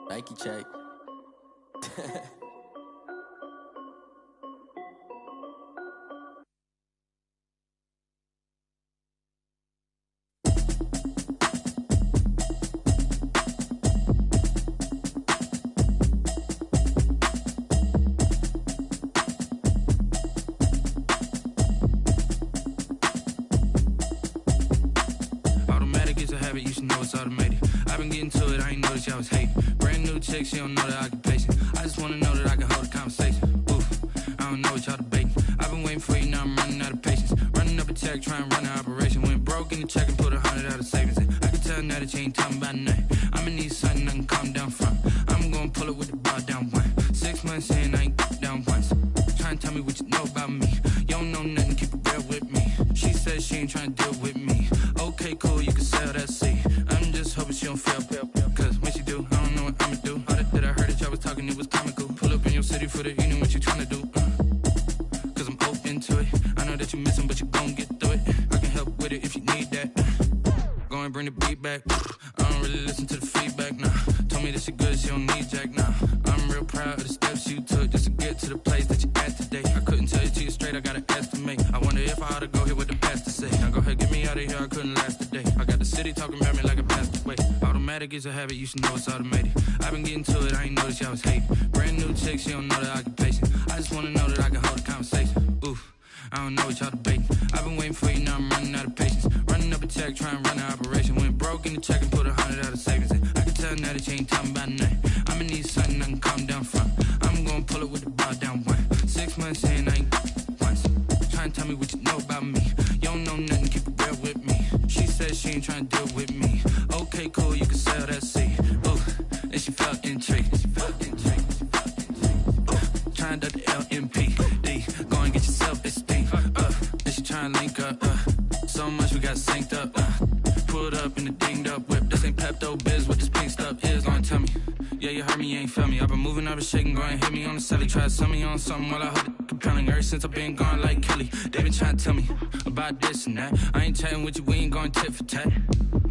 Nike check. Automatic is a habit, you should know it's automated. I've been getting to it, I ain't noticed y'all was hating. Brand new chick, she don't know the occupation. I just wanna know that I can hold a conversation. Oof, I don't know what y'all debating. I've been waiting for you, now I'm running out of patience. Running up a check, trying to run an operation. Went broke in the check and put 100 out of savings in. I can tell now that you ain't talking about nothing. I'ma need something I can calm down from. I'm gonna pull it with the bar down one. 6 months in, I ain't down once. Trying to tell me what you know about me. You don't know nothing, keep it real with me. She says she ain't trying to deal with me. Okay, cool, you can sell that seat. I'm just hoping she don't fail. Cause when she do, I don't know what I'ma do. All that I heard that y'all was talking, it was comical. Pull up in your city for the evening, what you tryna do? Cause I'm open to it. I know that you missing, but you gon' get through it. I can help with it if you need that. Go and bring the beat back. I don't really listen to the feedback, nah. Told me that she good, she don't need jack, nah. I'm real proud of the steps you took just to get to the place that you at today. I couldn't tell you to you straight, I gotta estimate. I wonder if I ought to go here with the pastor say. Now go ahead, get me out of here, I couldn't last a day. I got the city talking about me like a passed away. Automatic is a habit, you should know it's automated. I've been getting to it, I ain't noticed y'all was hating. Brand new chick, she don't know the occupation. I just wanna know that I can hold a conversation. Oof, I don't know what y'all debating. I've been waiting for you, now I'm running out of patience. Running up a check, trying to run an operation. Went broke in the check and put 100 out of savings in. I can tell now that you ain't talking about nothing. I'ma need something I can calm down from. I'm gonna pull it with the bar down one. 6 months in, I ain't once. Trying to tell me what you know about me. You don't know nothing, keep it real with me. She says she ain't trying to deal with me. Okay, cool, you can sell that seat. Ooh, and she felt intrigued. Trying to the LMPD. Go and get yourself esteem. And she trying to link up. So much we got synced up. Pulled up in the dinged up whip. This ain't Pepto-Biz, what this pink stuff is. Long tell me. Yeah, you heard me, you ain't felt me. I've been moving, I've been shaking, go and hit me on the celly. Try to sell me on something while I hold it compelling. Ever since I've been gone like Kelly, they been trying to tell me about this and that. I ain't chatting with you, we ain't going tit for tat.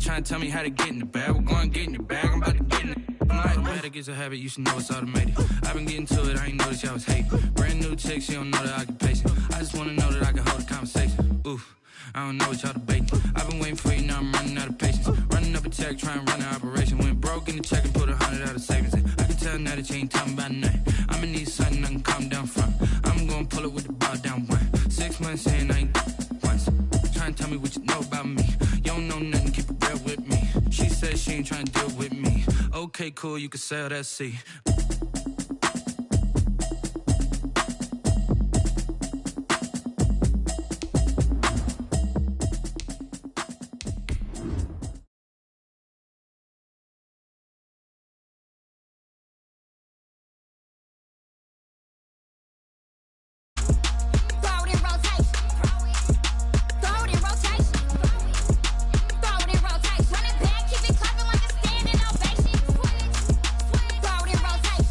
Trying to tell me how to get in the bag. We're going to get in the bag, I'm about to get in it. Automatic is a habit, you should know it's automated. I've been getting to it, I ain't noticed y'all was hating. Brand new chick, she don't know the occupation. I just wanna know that I can hold a conversation. Oof, I don't know what y'all debating. I've been waiting for you, now I'm running out of patience. Running up a check, trying to run an operation. Went broke in the check and put 100 out of savings in. I can tell now that you ain't talking about nothing. I'ma need something I can calm down from. I'm gonna pull it with the bar down one. 6 months in, I ain't once. Trying to tell me what you know about me. You don't know nothing, keep it real with me. She says she ain't trying to deal with me. Okay, cool, you can sell that seat. Rotate.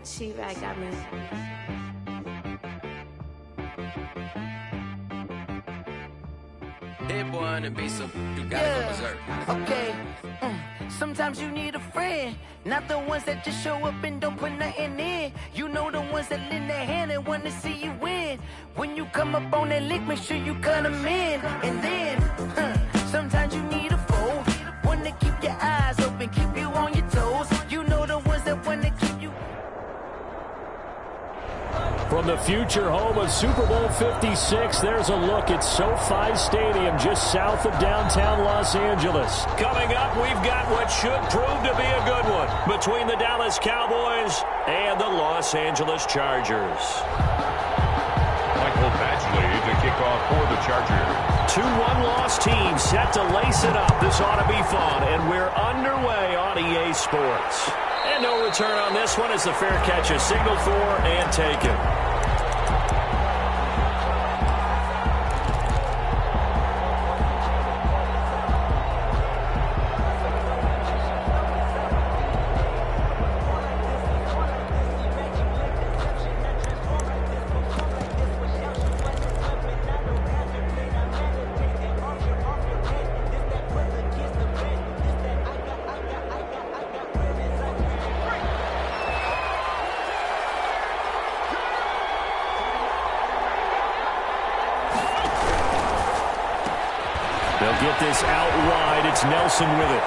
She-Rag got me. Hit one and be so you gotta go berserk. Okay. Sometimes you need a friend, not the ones that just show up and don't put nothing in. You know the ones that lend their hand and want to see you win. When you come up on that lick, make sure you cut them in. And then, sometimes you need a foe, one to keep your eyes open, keep you on your toes. You know the ones that want to keep you. From the future home of Super Bowl 56, there's a look at SoFi Stadium just south of downtown Los Angeles. Coming up, we've got what should prove to be a good one between the Dallas Cowboys and the Los Angeles Chargers. Michael Badgley to kick off for the Chargers. 2-1 loss team set to lace it up. This ought to be fun, and we're underway on EA Sports. And no return on this one as the fair catch is signaled for and taken. They'll get this out wide. It's Nelson with it.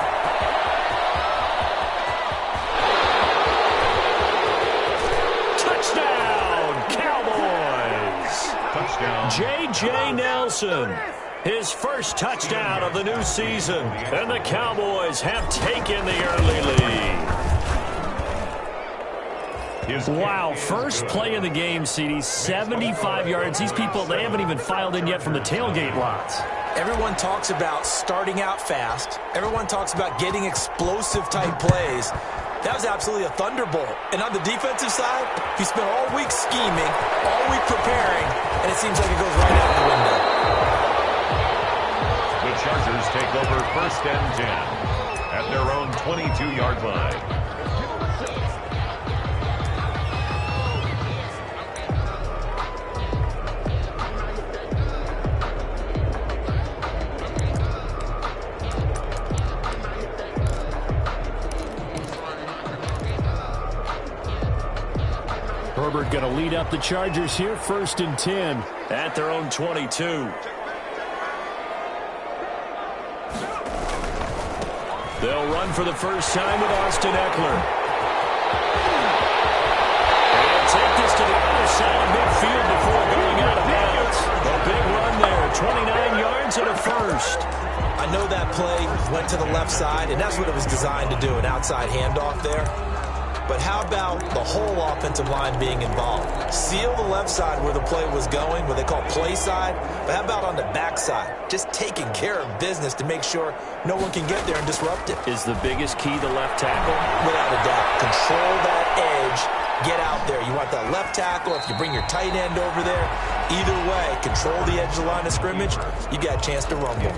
Touchdown, Cowboys! Touchdown. J.J. Nelson. His first touchdown of the new season. And the Cowboys have taken the early lead. Wow, first play of the game, CD, 75 yards. These people, they haven't even filed in yet from the tailgate lots. Everyone talks about starting out fast. Everyone talks about getting explosive-type plays. That was absolutely a thunderbolt. And on the defensive side, he spent all week scheming, all week preparing, and it seems like it goes right out the window. The Chargers take over 1st and 10 at their own 22-yard line. Herbert going to lead up the Chargers here, 1st and 10 at their own 22. They'll run for the first time with Austin Eckler. And take this to the other side of midfield before going out of bounds. A big run there, 29 yards and a first. I know that play went to the left side, and that's what it was designed to do, an outside handoff there. But how about the whole offensive line being involved? Seal the left side where the play was going, what they call play side. But how about on the back side? Just taking care of business to make sure no one can get there and disrupt it. Is the biggest key the left tackle? Without a doubt. Control that edge. Get out there. You want that left tackle. If you bring your tight end over there, either way, control the edge of the line of scrimmage, you got a chance to rumble.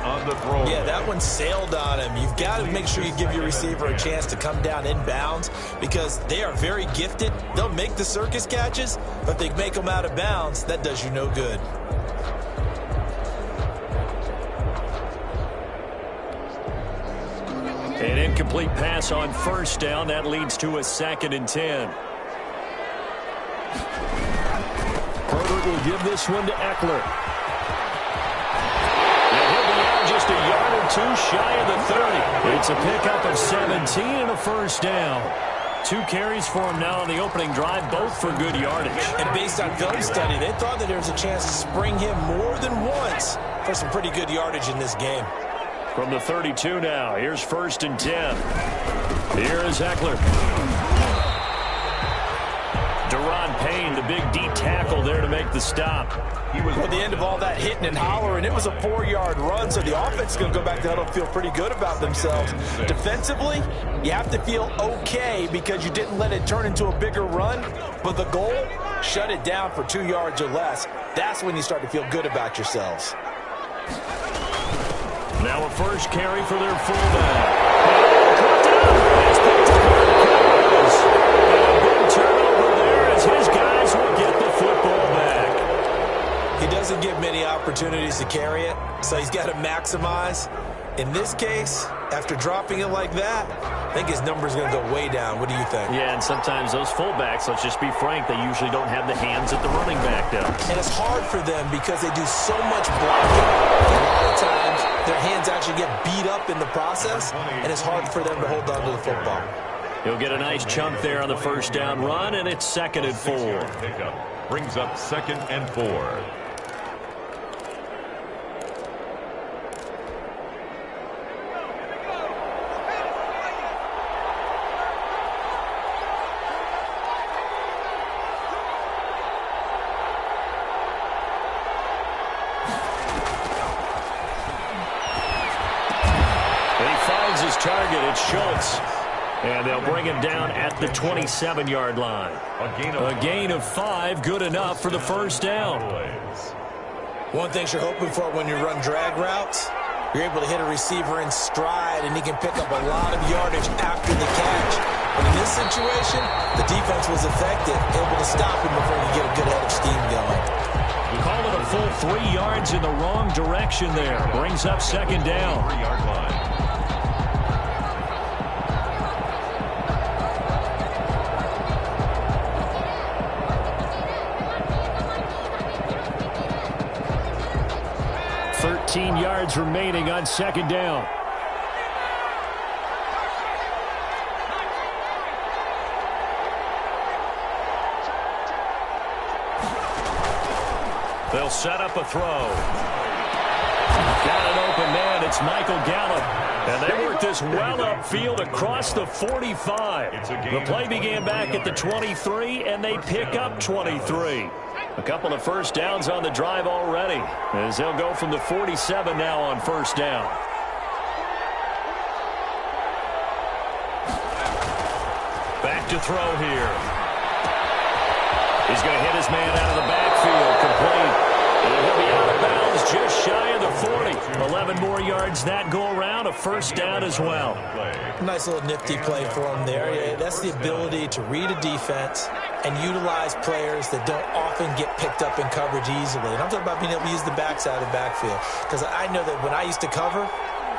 On the throw. Yeah, that one sailed on him. You've got to make sure you give your receiver a chance to come down inbounds because they are very gifted. They'll make the circus catches, but if they make them out of bounds, that does you no good. An incomplete pass on 1st down. That leads to a 2nd and 10. Herbert will give this one to Eckler. And he'll be out just a yard or two shy of the 30. It's a pickup of 17 and a 1st down. 2 carries for him now on the opening drive, both for good yardage. And based on film study, they thought that there was a chance to spring him more than once for some pretty good yardage in this game. From the 32 now, here's 1st and 10. Here is Eckler. Deron Payne, the big D tackle there to make the stop. He was at the end of all that hitting and hollering. It was a 4-yard run, so the offense is going to go back to huddle and feel pretty good about themselves. Defensively, you have to feel okay because you didn't let it turn into a bigger run. But the goal, shut it down for 2 yards or less. That's when you start to feel good about yourselves. Now a first carry for their fullback. It's picked up by the Cowboys. And a big opportunities to carry it, so he's got to maximize. In this case, after dropping it like that, I think his number's going to go way down. What do you think? Yeah, and sometimes those fullbacks, let's just be frank, they usually don't have the hands that the running back does. And it's hard for them because they do so much blocking. A lot of times, their hands actually get beat up in the process, and it's hard for them to hold on to the football. He'll get a nice chunk there on the first down run, and it's 2nd and 4. Pickup brings up 2nd and 4. Target, it's Schultz. And they'll bring him down at the 27-yard line. A gain of 5, good enough for the first down. One thing you're hoping for when you run drag routes, you're able to hit a receiver in stride, and he can pick up a lot of yardage after the catch. But in this situation, the defense was effective, able to stop him before he get a good head of steam going. Call it a full 3 yards in the wrong direction there. Brings up 2nd down. 3-yard line. Yards remaining on 2nd down. They'll set up a throw. Got an open man. It's Michael Gallup. And they work this well upfield across the 45. The play began back at the 23, and they pick up 23. A couple of first downs on the drive already, as they'll go from the 47 now on first down. Back to throw here. He's going to hit his man out of the backfield, complete. And he'll be out of bounds just shy of the 40. 11 more yards that go around, a first down as well. Nice little nifty play for him there. Yeah, that's the ability to read a defense and utilize players that don't often get picked up in coverage easily. And I'm talking about being able to use the backside of the backfield. Because I know that when I used to cover,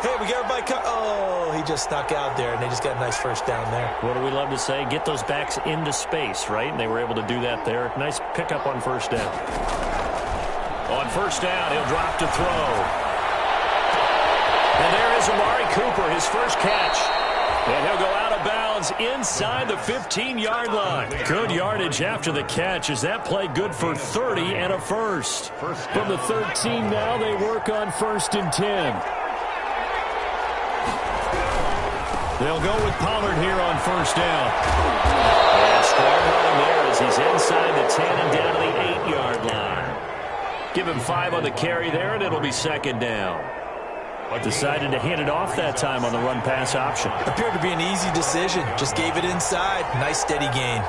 hey, we got everybody oh, he just snuck out there, and they just got a nice first down there. What do we love to say? Get those backs into space, right? And they were able to do that there. Nice pickup on first down. On first down, he'll drop to throw. And there is Amari Cooper, his first catch. And he'll go out of bounds inside the 15-yard line. Good yardage after the catch. Is that play good for 30 and a first? From the 13 now, they work on 1st and 10. They'll go with Pollard here on first down. And strong running there as he's inside the 10 and down to the 8-yard line. Give him 5 on the carry there, and it'll be 2nd down. Decided to hand it off that time on the run-pass option. Appeared to be an easy decision. Just gave it inside. Nice steady gain.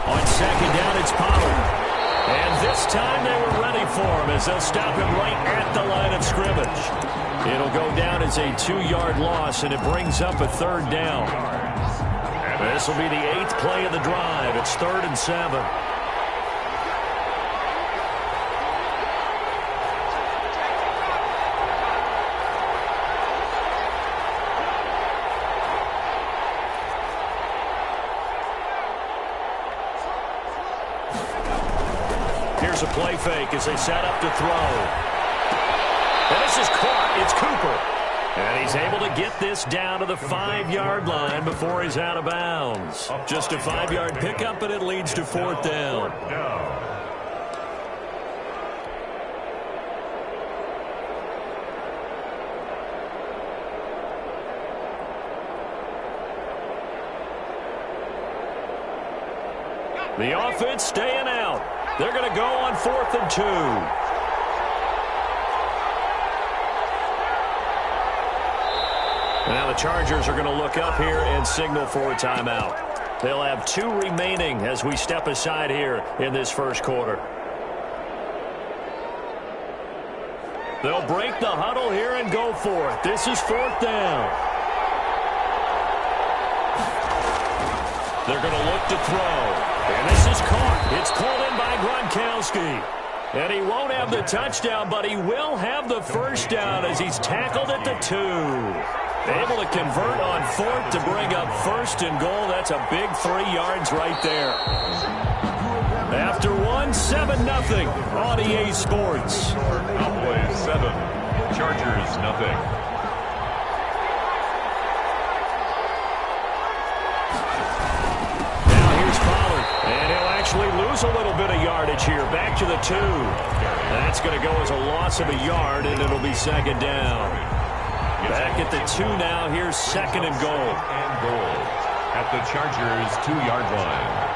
On 2nd down, it's Pollard. And this time they were ready for him as they'll stop him right at the line of scrimmage. It'll go down as a 2-yard loss, and it brings up a 3rd down. This will be the 8th play of the drive. It's 3rd and 7. Here's a play fake as they set up to throw. And this is caught. It's Cooper. And he's able to get this down to the 5-yard line before he's out of bounds. Just a 5-yard pickup, and it leads to 4th down. The offense staying out. They're going to go on 4th and 2. Now the Chargers are going to look up here and signal for a timeout. They'll have 2 remaining as we step aside here in this first quarter. They'll break the huddle here and go for it. This is 4th down. They're going to look to throw. And this is caught. It's pulled in by Gronkowski. And he won't have the touchdown, but he will have the first down as he's tackled at the 2. Able to convert on 4th to bring up 1st and goal. That's a big 3 yards right there. After 7-0 on EA Sports. Cowboys 7, Chargers 0. And he'll actually lose a little bit of yardage here. Back to the 2. That's going to go as a loss of a yard, and it'll be 2nd down. Back at the 2 now. Here's 2nd and goal. And goal at the Chargers' 2-yard line.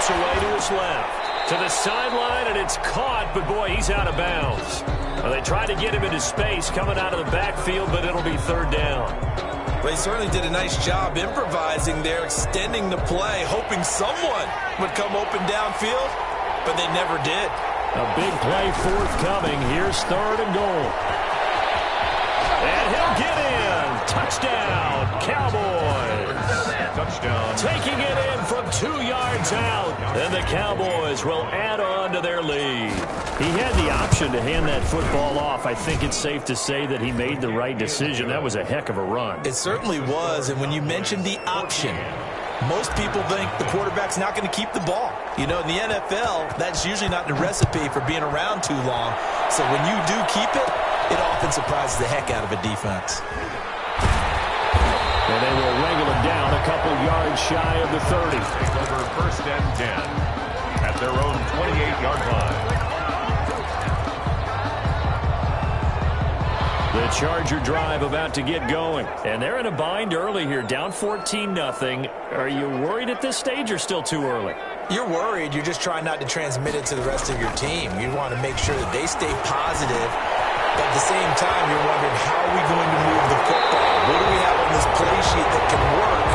Away to his left, to the sideline, and it's caught, but boy, he's out of bounds. Well, they tried to get him into space coming out of the backfield, but it'll be 3rd down. Well, he certainly did a nice job improvising there, extending the play, hoping someone would come open downfield, but they never did. A big play forthcoming. Here's 3rd and goal. And he'll get in. Touchdown, Cowboys. Touchdown. Taking it in from 2 yards out. And the Cowboys will add on to their lead. He had the option to hand that football off. I think it's safe to say that he made the right decision. That was a heck of a run. It certainly was. And when you mentioned the option, most people think the quarterback's not going to keep the ball. You know, in the NFL, that's usually not the recipe for being around too long. So when you do keep it, it often surprises the heck out of a defense. And they will wrangle him down a couple yards shy of the 30. Take over 1st and 10 at their own 28-yard line. The Charger drive about to get going. And they're in a bind early here, down 14-0. Are you worried at this stage or still too early? You're worried. You're just trying not to transmit it to the rest of your team. You want to make sure that they stay positive. But at the same time, you're wondering, how are we going to move the football? What do we have on this play sheet that can work?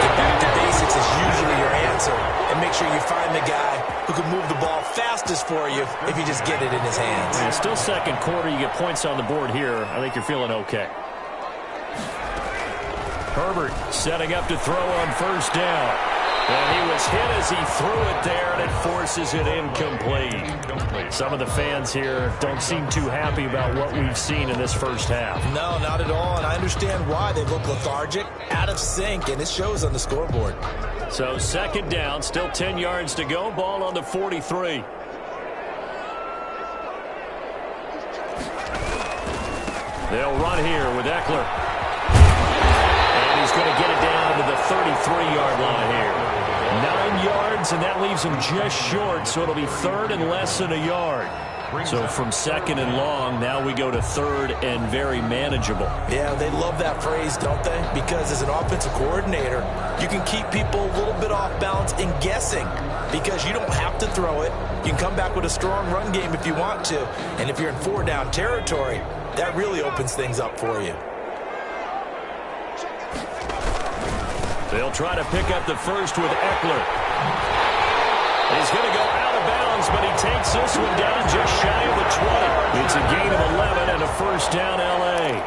Get back to basics is usually your answer. And make sure you find the guy who can move the ball fastest for you if you just get it in his hands. And it's still 2nd quarter. You get points on the board here. I think you're feeling okay. Herbert setting up to throw on 1st down. And he was hit as he threw it there, and it forces it incomplete. Some of the fans here don't seem too happy about what we've seen in this first half. No, not at all, and I understand why. They look lethargic, out of sync, and it shows on the scoreboard. So 2nd down, still 10 yards to go, ball on the 43. They'll run here with Eckler. And he's going to get it down to the 33-yard line here. 9 yards, and that leaves him just short, so it'll be 3rd and less than a yard. So from 2nd and long, now we go to 3rd and very manageable. Yeah, they love that phrase, don't they? Because as an offensive coordinator, you can keep people a little bit off balance and guessing because you don't have to throw it. You can come back with a strong run game if you want to. And if you're in 4-down territory, that really opens things up for you. They'll try to pick up the first with Eckler. He's going to go out of bounds, but he takes this one down just shy of the 20. It's a gain of 11 and a first down L.A.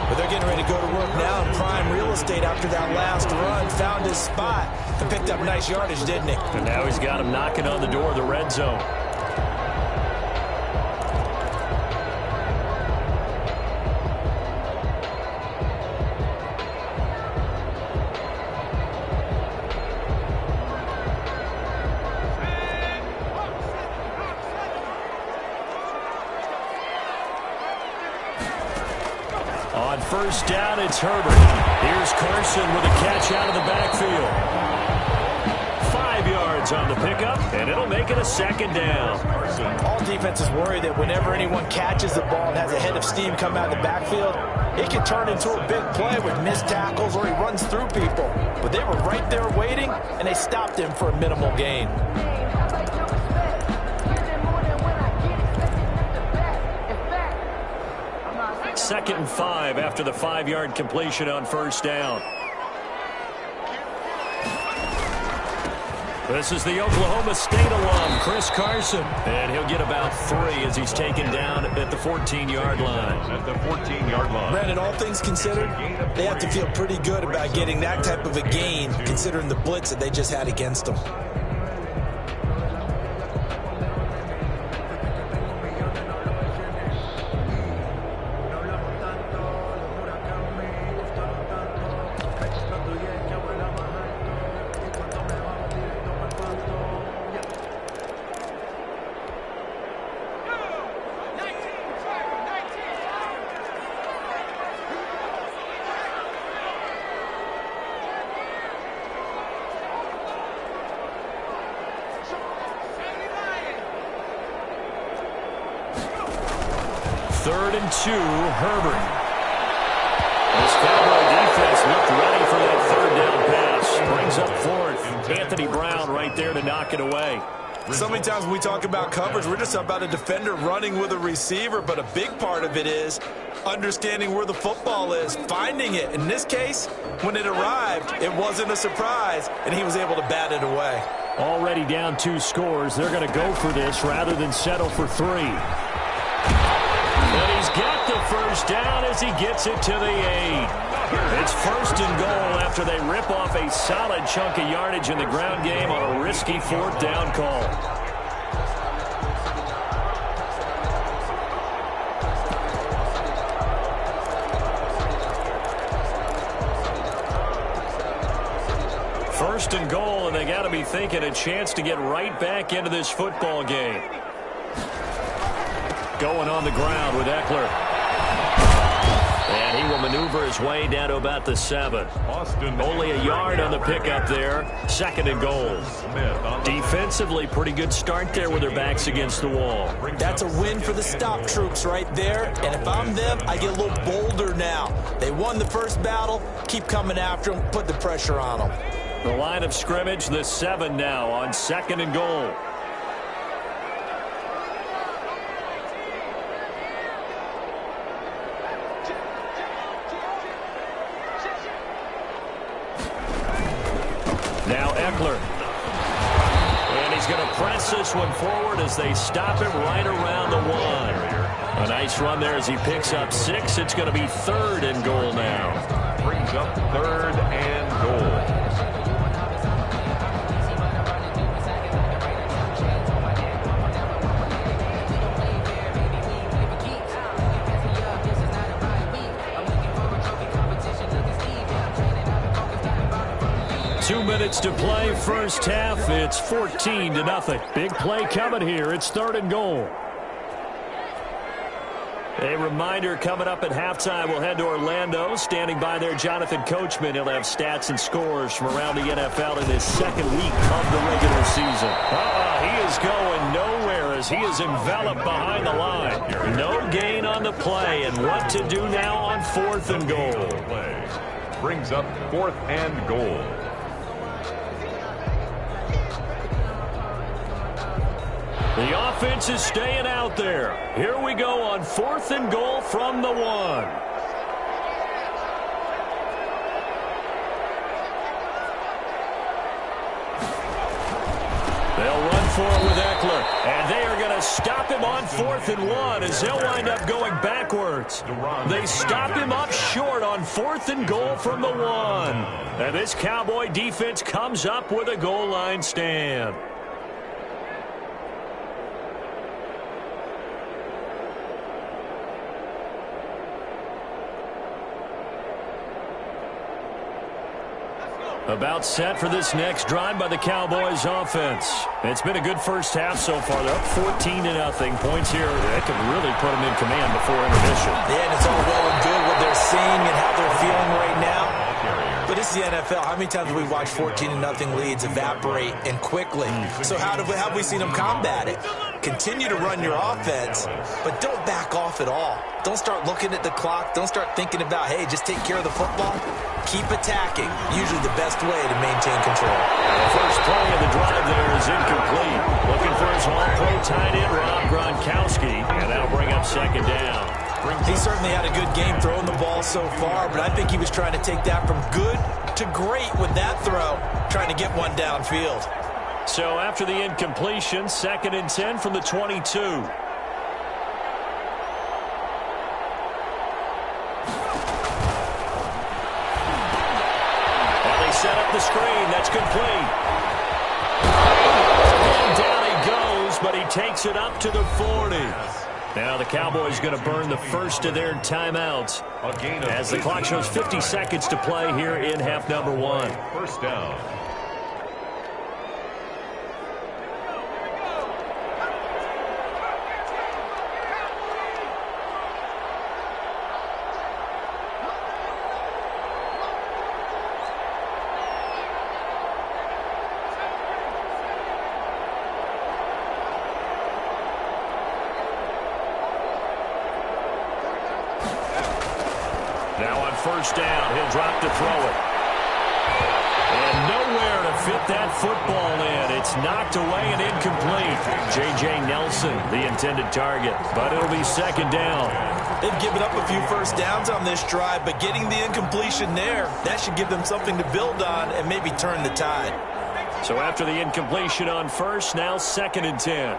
But they're getting ready to go to work now in prime real estate after that last run. Found his spot and picked up nice yardage, didn't he? And now he's got him knocking on the door of the red zone. On first down, it's Herbert. Here's Carson with a catch out of the backfield. 5 yards on the pickup, and it'll make it a 2nd down. All defenses worry that whenever anyone catches the ball and has a head of steam come out of the backfield, it can turn into a big play with missed tackles or he runs through people. But they were right there waiting, and they stopped him for a minimal gain. Second and 5 after the 5-yard completion on first down. This is the Oklahoma State alum, Chris Carson. And he'll get about 3 as he's taken down at the 14-yard line. At the 14-yard line. Brandon, all things considered, they have to feel pretty good about getting that type of a gain, considering the blitz that they just had against them. Third and 2, Herbert. This Cowboy defense looked ready for that third down pass. Brings up fourth. Anthony Brown right there to knock it away. So many times when we talk about coverage, we're just about a defender running with a receiver, but a big part of it is understanding where the football is, finding it. In this case, when it arrived, it wasn't a surprise, and he was able to bat it away. Already down 2 scores. They're going to go for this rather than settle for 3. And he's got the first down as he gets it to the 8. It's first and goal after they rip off a solid chunk of yardage in the ground game on a risky 4th down call. First and goal, and they got to be thinking a chance to get right back into this football game. Going on the ground with Eckler. And he will maneuver his way down to about the 7. Only a yard on the pickup there. Second and goal. Defensively, pretty good start there with their backs against the wall. That's a win for the stop troops right there. And if I'm them, I get a little bolder now. They won the first battle. Keep coming after them. Put the pressure on them. The line of scrimmage, the 7 now on second and goal. Now Eckler. And he's going to press this one forward as they stop him right around the 1. A nice run there as he picks up 6. It's going to be third and goal now. Brings up third and goal. 2 minutes to play, first half. It's 14-0. Big play coming here. It's third and goal. A reminder coming up at halftime, we'll head to Orlando. Standing by there, Jonathan Coachman. He'll have stats and scores from around the NFL in his second week of the regular season. He is going nowhere as he is enveloped behind the line. No gain on the play, and what to do now on 4th and goal. Brings up 4th and goal. The offense is staying out there. Here we go on 4th and goal from the 1. They'll run for it with Eckler, and they are going to stop him on 4th and 1 as he'll wind up going backwards. They stop him up short on 4th and goal from the 1. And this Cowboy defense comes up with a goal line stand. About set for this next drive by the Cowboys offense. It's been a good first half so far. They're up 14-0. Points here that could really put them in command before intermission. Yeah, and it's all well and good what they're seeing and how they're feeling right now. But this is the NFL. How many times have we watched 14-0 leads evaporate and quickly? So how have we seen them combat it? Continue to run your offense, but don't back off at all. Don't start looking at the clock. Don't start thinking about, hey, just take care of the football. Keep attacking. Usually the best way to maintain control. The first play of the drive there is incomplete. Looking for his all-pro tight end, Rob Gronkowski, and that'll bring up second down. He certainly had a good game throwing the ball so far, but I think he was trying to take that from good to great with that throw, trying to get one downfield. So after the incompletion, 2nd and 10 from the 22. And they set up the screen. That's complete. And down he goes, but he takes it up to the 40. Now the Cowboys going to burn the first of their timeouts as the clock shows 50 seconds to play here in half number 1. First down. Now on first down, he'll drop to throw it. And nowhere to fit that football in. It's knocked away and incomplete. J.J. Nelson, the intended target, but it'll be 2nd down. They've given up a few first downs on this drive, but getting the incompletion there, that should give them something to build on and maybe turn the tide. So after the incompletion on first, now 2nd and 10.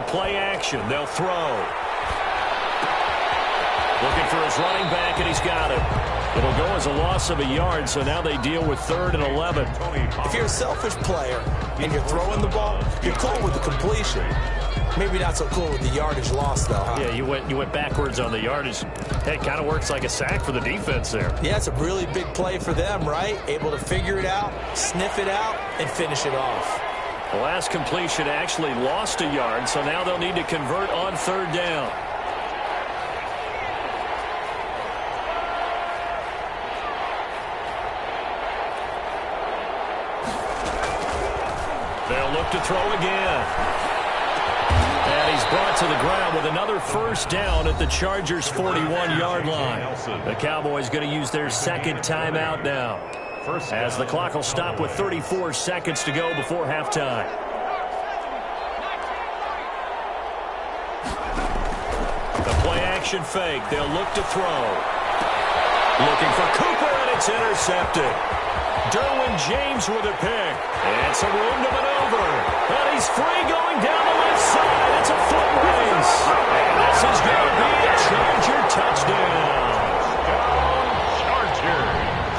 Play action. They'll throw. Looking for his running back, and he's got it. It'll go as a loss of a yard, so now they deal with 3rd and 11. If you're a selfish player and you're throwing the ball, you're cool with the completion. Maybe not so cool with the yardage loss, though, huh? Yeah, you went backwards on the yardage. Hey, it kind of works like a sack for the defense there. Yeah, it's a really big play for them, right? Able to figure it out, sniff it out, and finish it off. The last completion actually lost a yard, so now they'll need to convert on 3rd down. They'll look to throw again. And he's brought to the ground with another first down at the Chargers' 41-yard line. The Cowboys going to use their 2nd timeout now, as the clock will stop with 34 seconds to go before halftime. The play-action fake. They'll look to throw. Looking for Cooper, and it's intercepted. Derwin James with a pick. And some room to maneuver. And he's free going down the left side. It's a foot race. And this is going to be a Charger touchdown.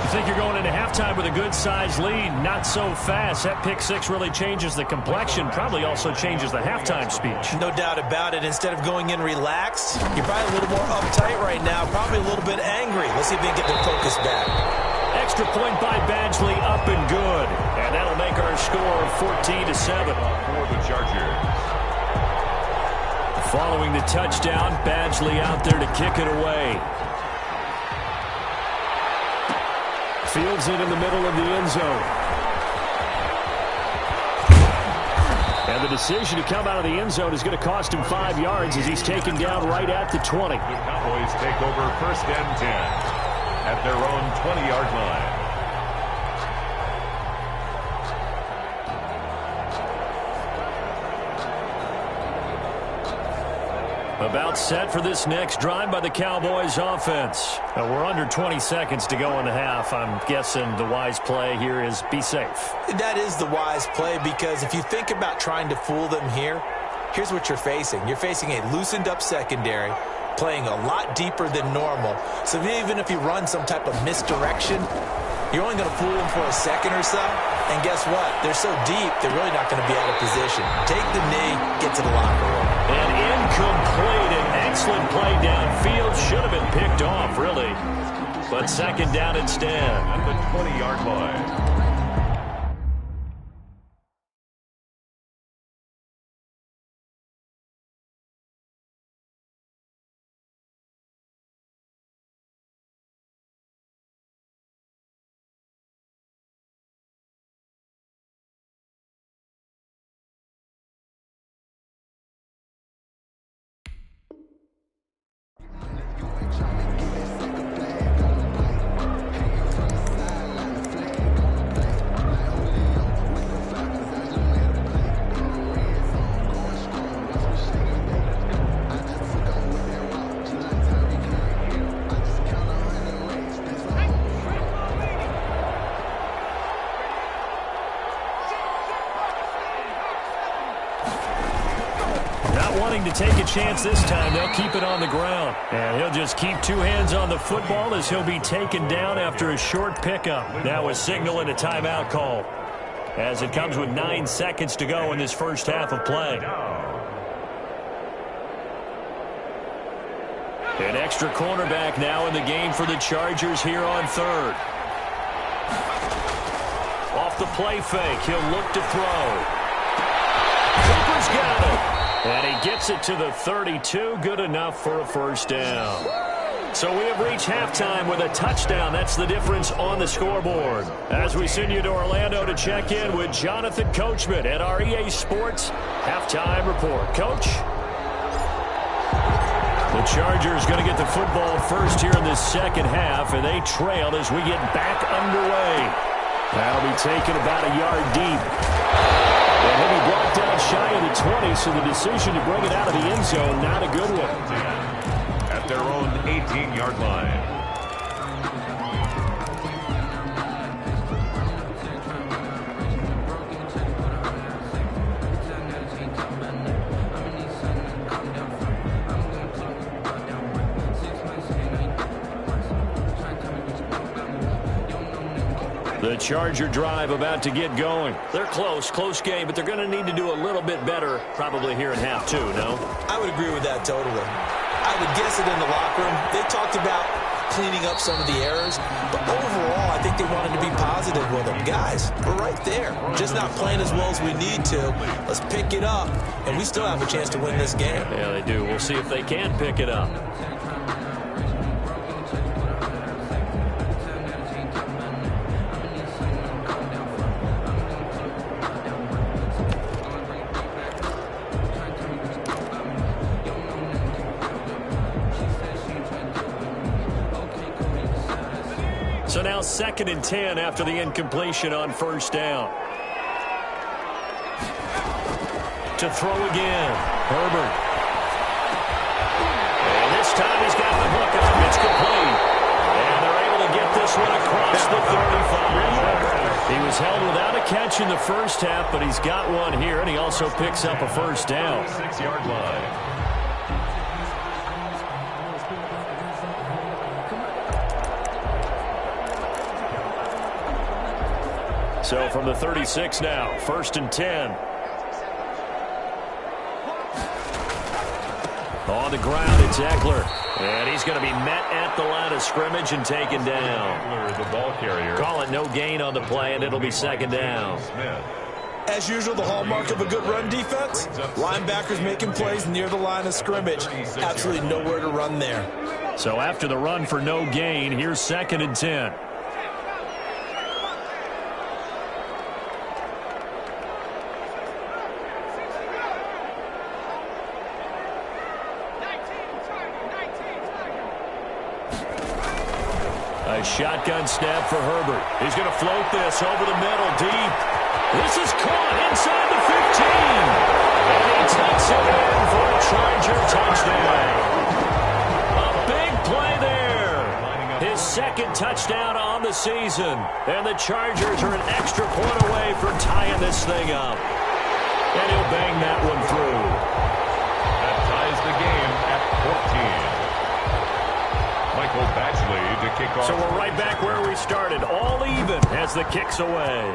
You think you're going into halftime with a good-sized lead, not so fast. That pick six really changes the complexion, probably also changes the halftime speech. No doubt about it. Instead of going in relaxed, you're probably a little more uptight right now, probably a little bit angry. Let's see if they can get their focus back. Extra point by Badgley, up and good. And that'll make our score 14-7. For the Chargers. Following the touchdown, Badgley out there to kick it away. Fields it in the middle of the end zone. And the decision to come out of the end zone is going to cost him 5 yards as he's taken down right at the 20. The Cowboys take over 1st and 10 at their own 20-yard line. About set for this next drive by the Cowboys offense. Now we're under 20 seconds to go in the half. I'm guessing the wise play here is be safe. That is the wise play, because if you think about trying to fool them here, here's what you're facing. You're facing a loosened up secondary, playing a lot deeper than normal. So even if you run some type of misdirection, you're only going to fool them for a second or so. And guess what? They're so deep, they're really not going to be out of position. Take the knee, get to the locker room. And incomplete. An excellent play downfield. Should have been picked off, really. But 2nd down instead. At the 20-yard line. wanting to take a chance this time. They'll keep it on the ground. And he'll just keep two hands on the football as he'll be taken down after a short pickup. Now a signal and a timeout call, as it comes with 9 seconds to go in this first half of play. An extra cornerback now in the game for the Chargers here on third. Off the play fake, he'll look to throw. Cooper's got it. And he gets it to the 32. Good enough for a first down. So we have reached halftime with a touchdown. That's the difference on the scoreboard. As we send you to Orlando to check in with Jonathan Coachman at our EA Sports Halftime Report. Coach? The Chargers going to get the football first here in this second half, and they trail as we get back underway. That'll be taken about a yard deep. And he'll be brought down shy of the 20, so the decision to bring it out of the end zone, not a good one. At their own 18-yard line. The Charger drive about to get going. They're close game, but they're going to need to do a little bit better probably here in half two, no? I would agree with that totally. I would guess it in the locker room. They talked about cleaning up some of the errors, but overall, I think they wanted to be positive with them. Guys, we're right there. Just not playing as well as we need to. Let's pick it up, and we still have a chance to win this game. Yeah, they do. We'll see if they can pick it up. So now 2nd and 10 after the incompletion on first down. To throw again, Herbert. And this time he's got the hook up. It's complete. And they're able to get this one across the 35. He was held without a catch in the first half, but he's got one here, and he also picks up a first down. 6-yard line. So from the 36 now, 1st and 10. On the ground, it's Eckler. And he's going to be met at the line of scrimmage and taken down. The ball carrier. Call it no gain on the play, and it'll be 2nd down. As usual, the hallmark of a good run defense, linebackers making plays near the line of scrimmage. Absolutely nowhere to run there. So after the run for no gain, here's 2nd and 10. A shotgun snap for Herbert. He's going to float this over the middle, deep. This is caught inside the 15. And he takes it in for a Charger touchdown. A big play there. His 2nd touchdown on the season. And the Chargers are an extra point away from tying this thing up. And he'll bang that one through. That ties the game at 14. Michael Batchley to kick off. So we're right back where we started, all even as the kick's away.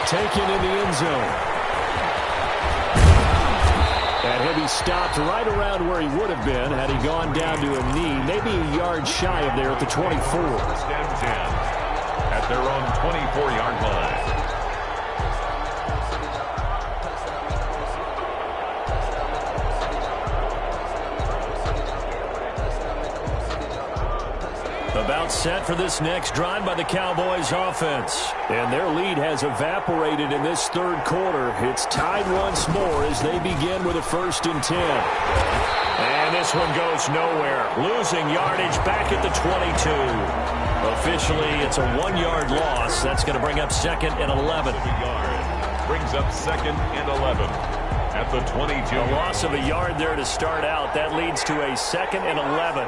Taken in the end zone. And he'll be stopped right around where he would have been had he gone down to a knee, maybe a yard shy of there at the 24. 1st and 10 at their own 24-yard line. About set for this next drive by the Cowboys offense. And their lead has evaporated in this 3rd quarter. It's tied once more as they begin with a 1st and 10. And this one goes nowhere. Losing yardage back at the 22. Officially, it's a 1-yard loss. That's going to bring up 2nd and 11. Brings up 2nd and 11 at the 22. A loss of a yard there to start out. That leads to a 2nd and 11.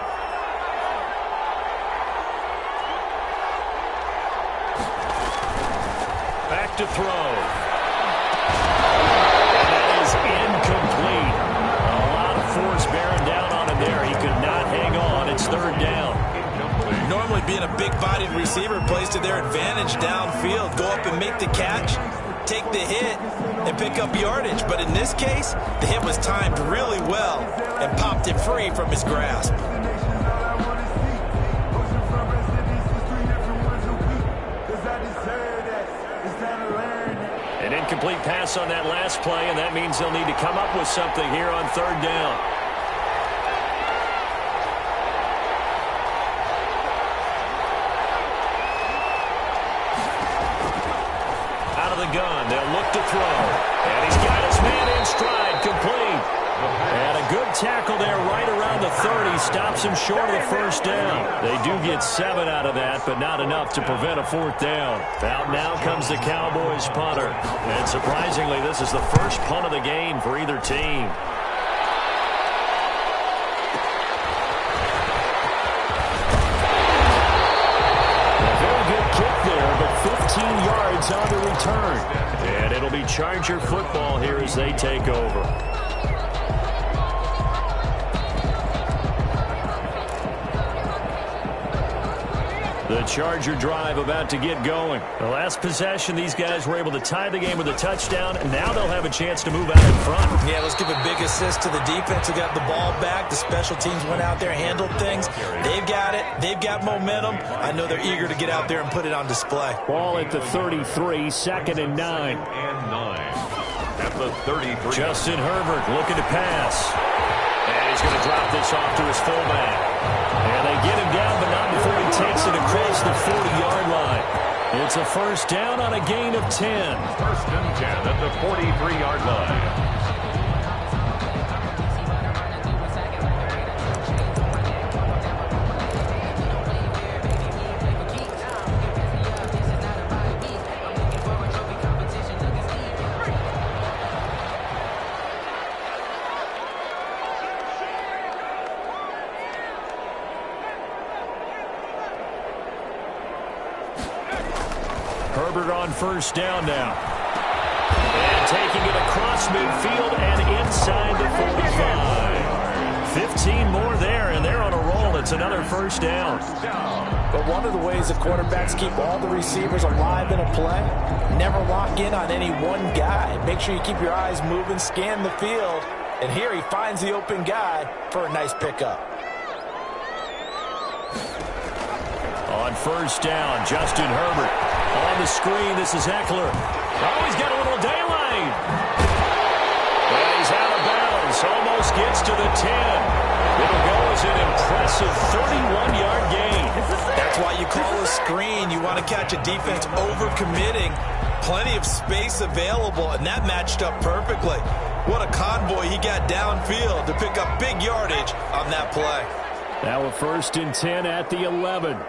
Back to throw. And that Normally, being a big-bodied receiver plays to their advantage downfield. Go up and make the catch, take the hit, and pick up yardage. But in this case, the hit was timed really well and popped it free from his grasp. An incomplete pass on that last play, and that means they'll need to come up with something here on third down. Out of the gun, they'll look to throw. And he's got his man in stride, complete. And a good tackle there right around the 30. Stops him short of the first down. They do get 7 out of that, but not enough to prevent a fourth down. Out now comes the Cowboys punter. And surprisingly, this is the first punt of the game for either team. A very good kick there, but 15 yards on the return. And it'll be Charger football here as they take over. The Charger drive about to get going. The last possession, these guys were able to tie the game with a touchdown, and now they'll have a chance to move out in front. Yeah, let's give a big assist to the defense who got the ball back. The special teams went out there, handled things. They've got it. They've got momentum. I know they're eager to get out there and put it on display. Ball at the 33, 2nd and 9. At the 33. Justin Herbert looking to pass. And he's going to drop this off to his fullback. And they get him down, but not before he takes it across the 40-yard line. It's a first down on a gain of 10. First and 10 at the 43-yard line. Herbert on first down now. And taking it across midfield and inside the 45. 15 more there, and they're on a roll. It's another first down. But one of the ways the quarterbacks keep all the receivers alive in a play, never lock in on any one guy. Make sure you keep your eyes moving, scan the field. And here he finds the open guy for a nice pickup. On first down, Justin Herbert. On the screen, this is Eckler. Oh, he's got a little daylight. And he's out of bounds. Almost gets to the 10. It'll go as an impressive 31-yard gain. That's why you call a screen. You want to catch a defense over-committing. Plenty of space available, and that matched up perfectly. What a convoy he got downfield to pick up big yardage on that play. Now a first and 10 at the 11.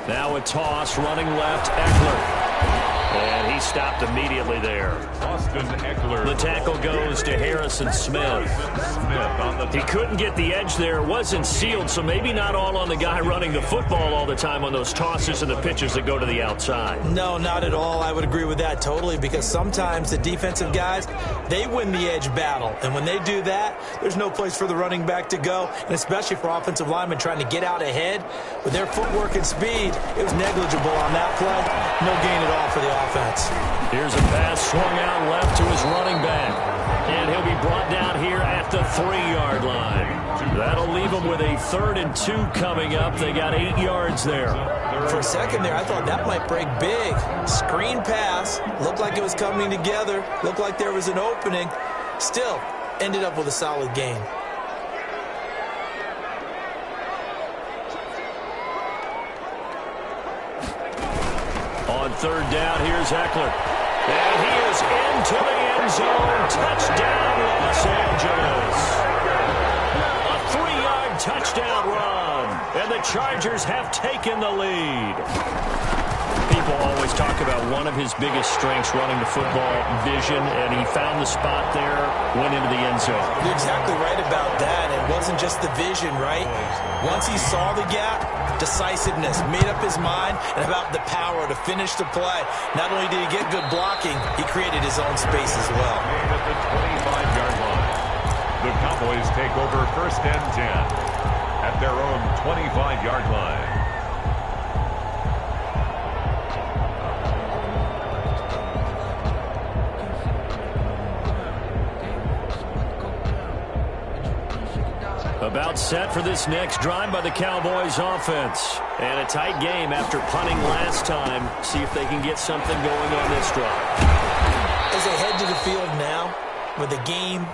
Now a toss, running left, Eckler. And he stopped immediately there. Austin Eckler. The tackle goes to Harrison Smith. He couldn't get the edge there. Wasn't sealed, so maybe not all on the guy running the football all the time on those tosses and the pitches that go to the outside. No, not at all. I would agree with that totally, because sometimes the defensive guys, they win the edge battle. And when they do that, there's no place for the running back to go, and especially for offensive linemen trying to get out ahead. With their footwork and speed, it was negligible on that play. No gain at all for the offense. Here's a pass swung out left to his running back. And he'll be brought down here at the 3-yard line. That'll leave him with a 3rd and 2 coming up. They got 8 yards there. For a second there, I thought that might break big. Screen pass. Looked like it was coming together. Looked like there was an opening. Still, ended up with a solid gain. On third down, here's Eckler. And he is into the end zone. Touchdown, Los Angeles. A 3-yard touchdown run. And the Chargers have taken the lead. people always talk about one of his biggest strengths running the football, vision, and he found the spot there, went into the end zone. You're exactly right about that. It wasn't just the vision, right? Once he saw the gap, decisiveness, made up his mind, and about the power to finish the play. Not only did he get good blocking, he created his own space as well. At the 25-yard line, the Cowboys take over 1st and 10 at their own 25-yard line. About set for this next drive by the Cowboys offense. And a tight game after punting last time. See if they can get something going on this drive. As they head to the field now, with the game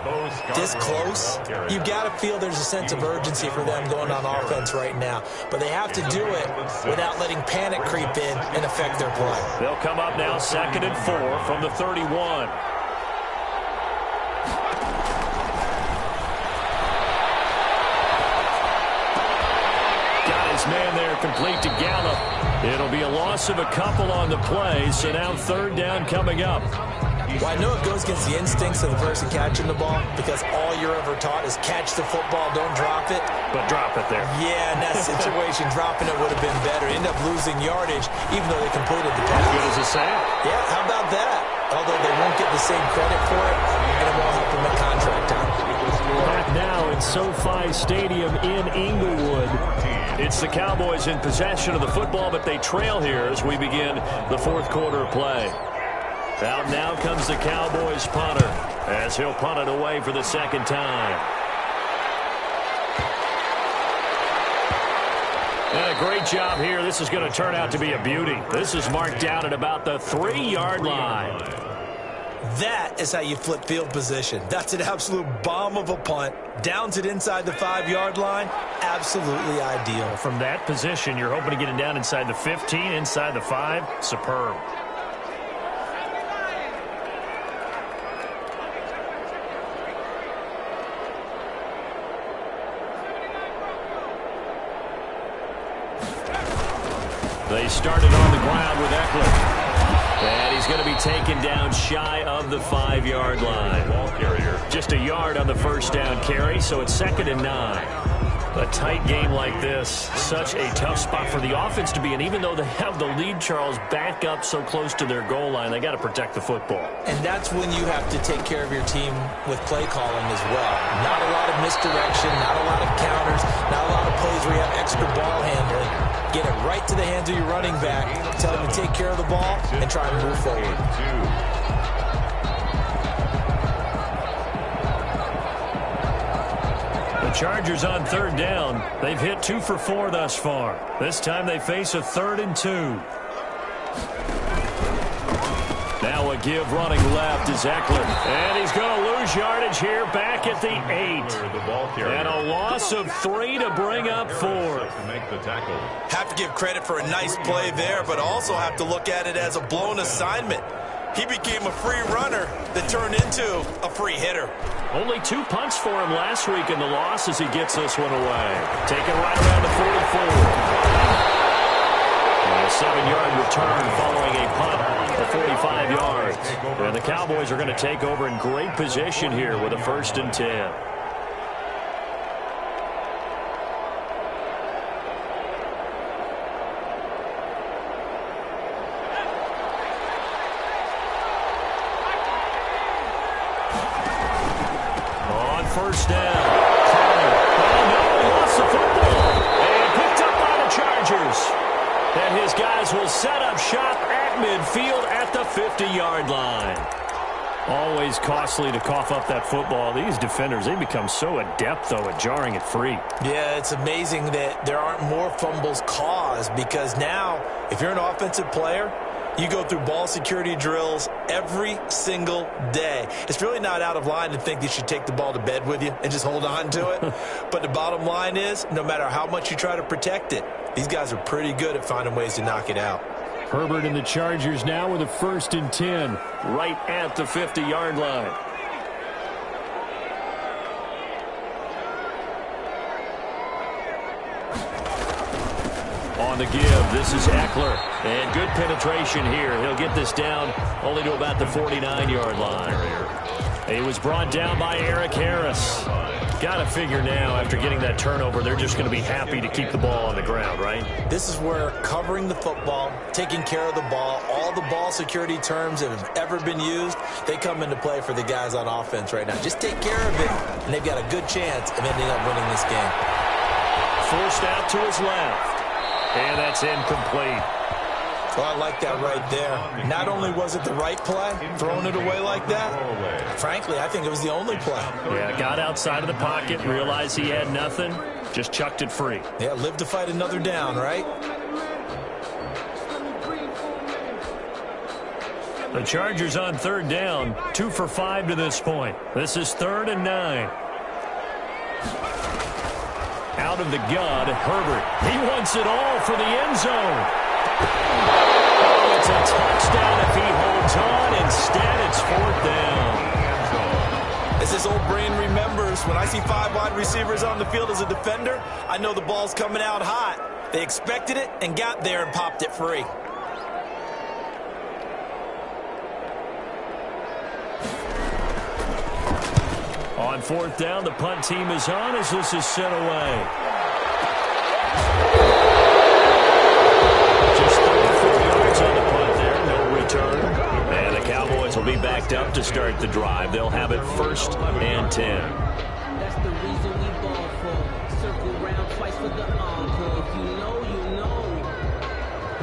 this close, you've got to feel there's a sense of urgency for them going on offense right now. But they have to do it without letting panic creep in and affect their play. They'll come up now 2nd and 4 from the 31. Man there complete to Gallup. It'll be a loss of a couple on the play, so now 3rd down coming up. Well, I know it goes against the instincts of the person catching the ball because all you're ever taught is catch the football, don't drop it. But drop it there. Yeah, in that situation, dropping it would have been better. End up losing yardage, even though they completed the pass. As good as a sack. Yeah, how about that? Although they won't get the same credit for it, and it won't help them at contract time. Back now in SoFi Stadium in Inglewood. It's the Cowboys in possession of the football, but they trail here as we begin the 4th quarter play. Out now comes the Cowboys punter as he'll punt it away for the 2nd time. And a great job here. This is going to turn out to be a beauty. This is marked down at about the 3-yard line. That is how you flip field position. That's an absolute bomb of a punt. Downs it inside the 5-yard line. Absolutely ideal. From that position, you're hoping to get it down inside the 15, inside the 5. Superb. They started on the ground with Eckler. And he's going to be taken down shy of the 5-yard line. Ball carrier. Just a yard on the 1st down carry, so it's 2nd and 9. A tight game like this, such a tough spot for the offense to be in. Even though they have the lead, Charles, back up so close to their goal line, they got to protect the football. And that's when you have to take care of your team with play calling as well. Not a lot of misdirection, not a lot of counters, not a lot of plays where you have extra ball handling. Get it right to the hands of your running back, tell him to take care of the ball, and try and move forward. Chargers on 3rd down. They've hit 2 for 4 thus far. This time they face a 3rd and 2. Now a give running left is Eckler. And he's going to lose yardage here back at the 8. And a loss of 3 to bring up 4. Have to give credit for a nice play there, but also have to look at it as a blown assignment. He became a free runner that turned into a free hitter. Only 2 punts for him last week in the loss as he gets this one away. Taken right around the 44. And a 7-yard return following a punt for 45 yards. And the Cowboys are going to take over in great position here with a 1st and 10. First down. Oh, no, lost the football. And picked up by the Chargers. And his guys will set up shop at midfield at the 50-yard line. Always costly to cough up that football. These defenders, they become so adept, though, at jarring it free. Yeah, it's amazing that there aren't more fumbles caused because now, if you're an offensive player, you go through ball security drills every single day. It's really not out of line to think you should take the ball to bed with you and just hold on to it. But the bottom line is, no matter how much you try to protect it, these guys are pretty good at finding ways to knock it out. Herbert and the Chargers now with a 1st and 10 right at the 50-yard line. On the give, this is Eckler. And good penetration here. He'll get this down only to about the 49-yard line. He was brought down by Eric Harris. Got to figure now, after getting that turnover, they're just going to be happy to keep the ball on the ground, right? This is where covering the football, taking care of the ball, all the ball security terms that have ever been used, they come into play for the guys on offense right now. Just take care of it, and they've got a good chance of ending up winning this game. Forced out to his left. And that's incomplete. Well, I like that right there. Not only was it the right play, throwing it away like that, frankly, I think it was the only play. Yeah, got outside of the pocket, realized he had nothing, just chucked it free. Yeah, live to fight another down, right? The Chargers on third down, 2 for 5 to this point. This is 3rd and 9. Out of the gun, Herbert. He wants it all for the end zone. Oh, it's a touchdown if he holds on. Instead, it's 4th down. As this old brain remembers, when I see 5 wide receivers on the field as a defender, I know the ball's coming out hot. They expected it and got there and popped it free. On 4th down, the punt team is on as this is sent away. Just 34 yards on the punt there, no return. And the Cowboys will be backed up to start the drive. They'll have it 1st and 10. That's the reason we ball for. Circle round twice for the encore. If you know, you know.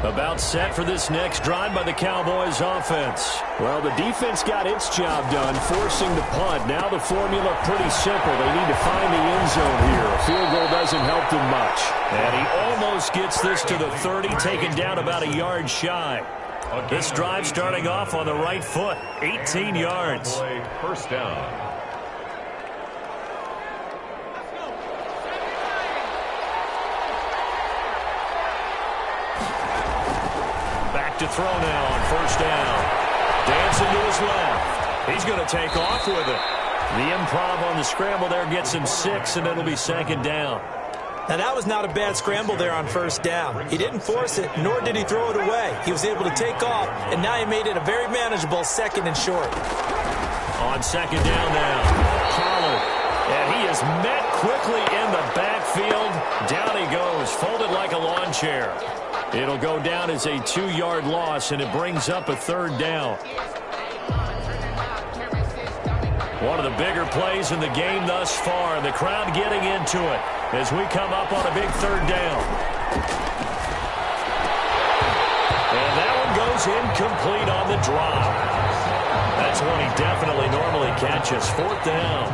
About set for this next drive by the Cowboys offense. Well, the defense got its job done, forcing the punt. Now the formula pretty simple. They need to find the end zone here. A field goal doesn't help them much. And he almost gets this to the 30, taken down about a yard shy. This drive starting off on the right foot, 18 yards. 1st down. To throw now on 1st down. Dancing to his left. He's going to take off with it. The improv on the scramble there gets him 6, and it'll be 2nd down. Now, that was not a bad scramble there on 1st down. He didn't force it, nor did he throw it away. He was able to take off, and now he made it a very manageable 2nd and short. On 2nd down now, Pollard. And he is met quickly in the backfield. Down he goes, folded like a lawn chair. It'll go down as a 2-yard loss, and it brings up a 3rd down. One of the bigger plays in the game thus far, and the crowd getting into it as we come up on a big 3rd down. And that one goes incomplete on the drop. That's one he definitely normally catches. 4th down.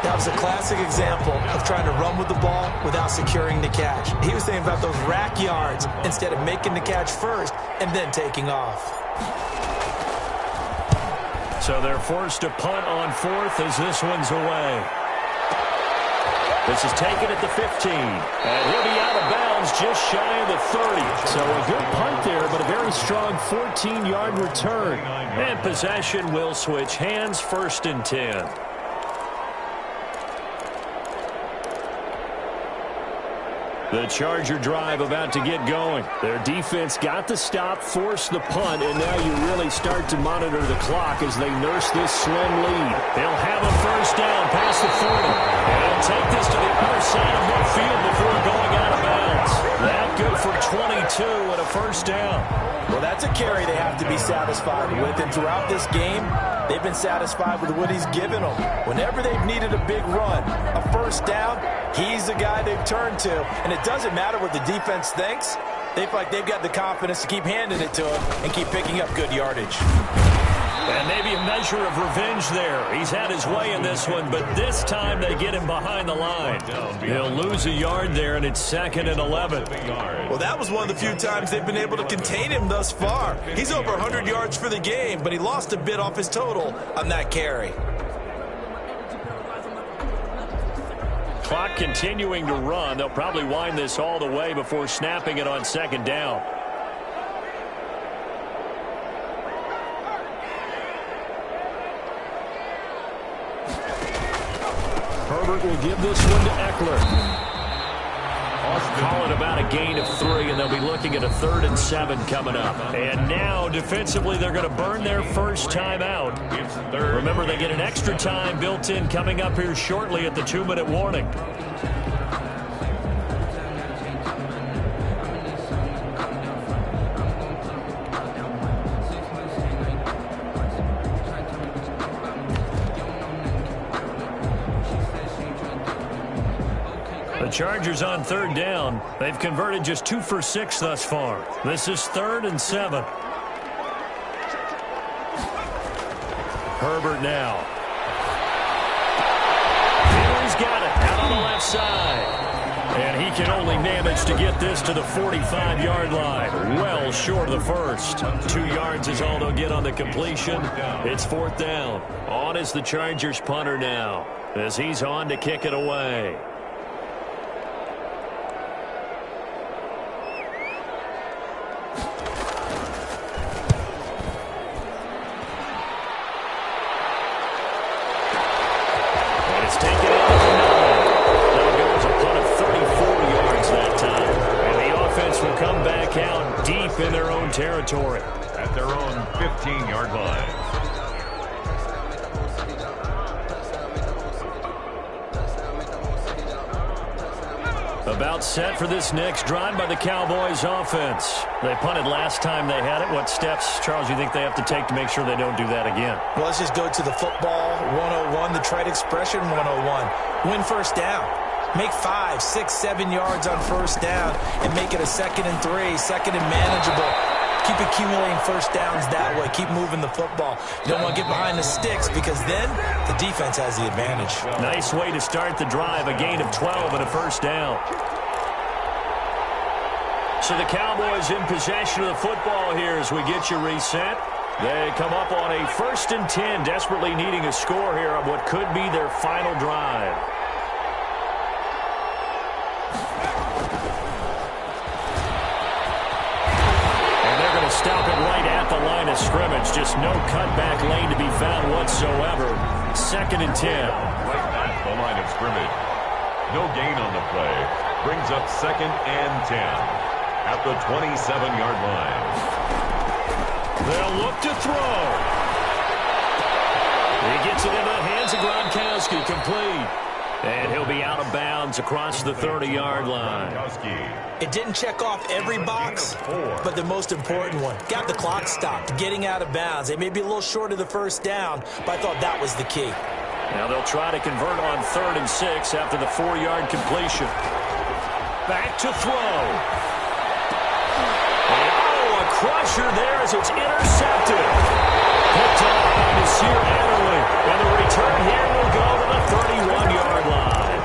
That was a classic example of trying to run with the ball without securing the catch. He was thinking about those rack yards instead of making the catch first and then taking off. So they're forced to punt on 4th as this one's away. This is taken at the 15. And he'll be out of bounds just shy of the 30. So a good punt there, but a very strong 14-yard return. And possession will switch hands, 1st and 10. The Charger drive about to get going. Their defense got the stop, forced the punt, and now you really start to monitor the clock as they nurse this slim lead. They'll have a 1st down past the 40. And they'll take this to the other side of midfield before going out of bounds. That good for 22 and a 1st down. Well, that's a carry they have to be satisfied with, and throughout this game, they've been satisfied with what he's given them. Whenever they've needed a big run, a 1st down, he's the guy they've turned to. And it doesn't matter what the defense thinks. They feel like they've got the confidence to keep handing it to him and keep picking up good yardage. And maybe a measure of revenge there. He's had his way in this one, but this time they get him behind the line. He'll lose a yard there, and it's 2nd and 11. Well, that was one of the few times they've been able to contain him thus far. He's over 100 yards for the game, but he lost a bit off his total on that carry. Clock continuing to run. They'll probably wind this all the way before snapping it on 2nd down. Herbert will give this one to Eckler. Call it about a gain of 3, and they'll be looking at a 3rd and 7 coming up. And now, defensively, they're going to burn their first time out. Remember, they get an extra time built in coming up here shortly at the 2-minute warning. The Chargers on 3rd down. They've converted just 2 for 6 thus far. This is 3rd and 7. Herbert now. He's got it out on the left side. And he can only manage to get this to the 45-yard line. Well short of the first. 2 yards is all they'll get on the completion. It's 4th down. On is the Chargers punter now, as he's on to kick it away. In their own territory. At their own 15-yard line. About set for this next drive by the Cowboys offense. They punted last time they had it. What steps, Charles, you think they have to take to make sure they don't do that again? Well, let's just go to the football 101, the trite expression 101. Win first down. Make 5, 6, 7 yards on first down and make it a 2nd and 3, 2nd and manageable. Keep accumulating first downs that way. Keep moving the football. You don't want to get behind the sticks because then the defense has the advantage. Nice way to start the drive. A gain of 12 and a first down. So the Cowboys in possession of the football here as we get you reset. They come up on a 1st and 10, desperately needing a score here on what could be their final drive. Stop it right at the line of scrimmage. Just no cutback lane to be found whatsoever. 2nd and 10. Right at the line of scrimmage. No gain on the play. Brings up 2nd and 10. At the 27-yard line. They'll look to throw. He gets it into the hands of Gronkowski. Complete. And he'll be out of bounds across the 30-yard line. It didn't check off every box, but the most important one. Got the clock stopped, getting out of bounds. They may be a little short of the first down, but I thought that was the key. Now they'll try to convert on 3rd and 6 after the 4-yard completion. Back to throw. And, a crusher there as it's intercepted. Picked up by Nasir Adderley. And the return here will go to the 31-yard line.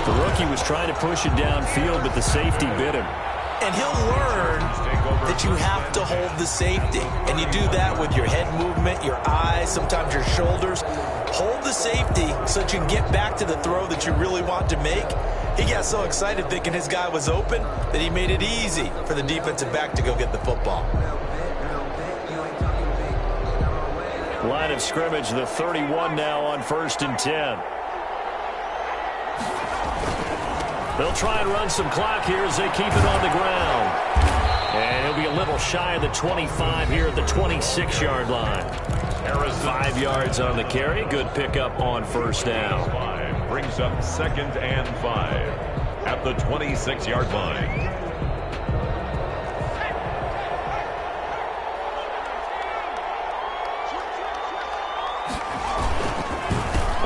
The rookie was trying to push it downfield, but the safety bit him. And he'll learn that you have to hold the safety. And you do that with your head movement, your eyes, sometimes your shoulders. Hold the safety so that you can get back to the throw that you really want to make. He got so excited thinking his guy was open that he made it easy for the defensive back to go get the football. Line of scrimmage, the 31 now on 1st and 10. They'll try and run some clock here as they keep it on the ground. And he'll be a little shy of the 25 here at the 26-yard line. 5 yards on the carry. Good pickup on first down. Brings up 2nd and 5 at the 26-yard line.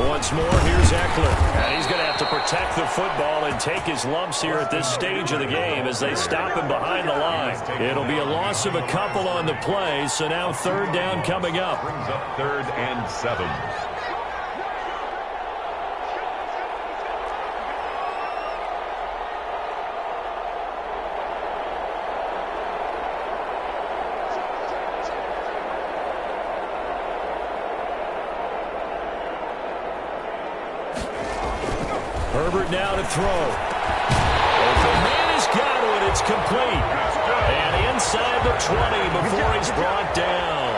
Once more, here's Eckler. And he's going to have to protect the football and take his lumps here at this stage of the game as they stop him behind the line. It'll be a loss of a couple on the play, so now 3rd down coming up. Brings up 3rd and 7. Herbert now to throw. The man has got it. It's complete. And inside the 20 before he's brought down.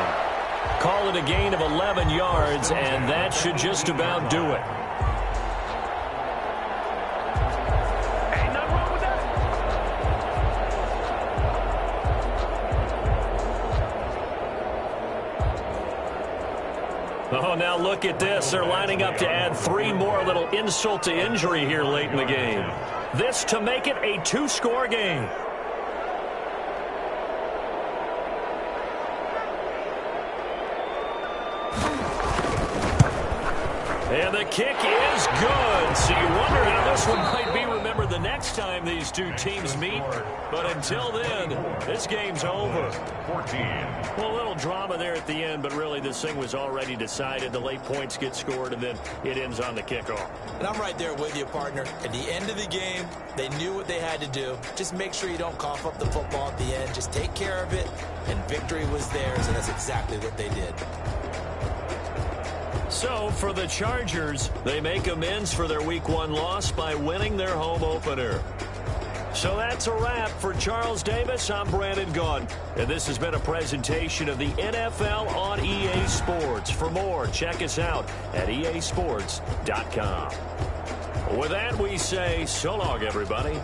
Call it a gain of 11 yards, and that should just about do it. Ain't nothing wrong with that. Oh, now look at this. They're lining up to add 3 more, a little insult to injury here late in the game. This to make it a 2-score game. And the kick is good. So you wonder how this one might be remembered the next time these two teams meet. But until then, this game's over. 14. Well, a little drama there at the end, but really this thing was already decided. The late points get scored, and then it ends on the kickoff. And I'm right there with you, partner. At the end of the game, they knew what they had to do. Just make sure you don't cough up the football at the end. Just take care of it, and victory was theirs, and that's exactly what they did. So, for the Chargers, they make amends for their Week 1 loss by winning their home opener. So that's a wrap. For Charles Davis, I'm Brandon Gaudin, and this has been a presentation of the NFL on EA Sports. For more, check us out at easports.com. With that, we say so long, everybody.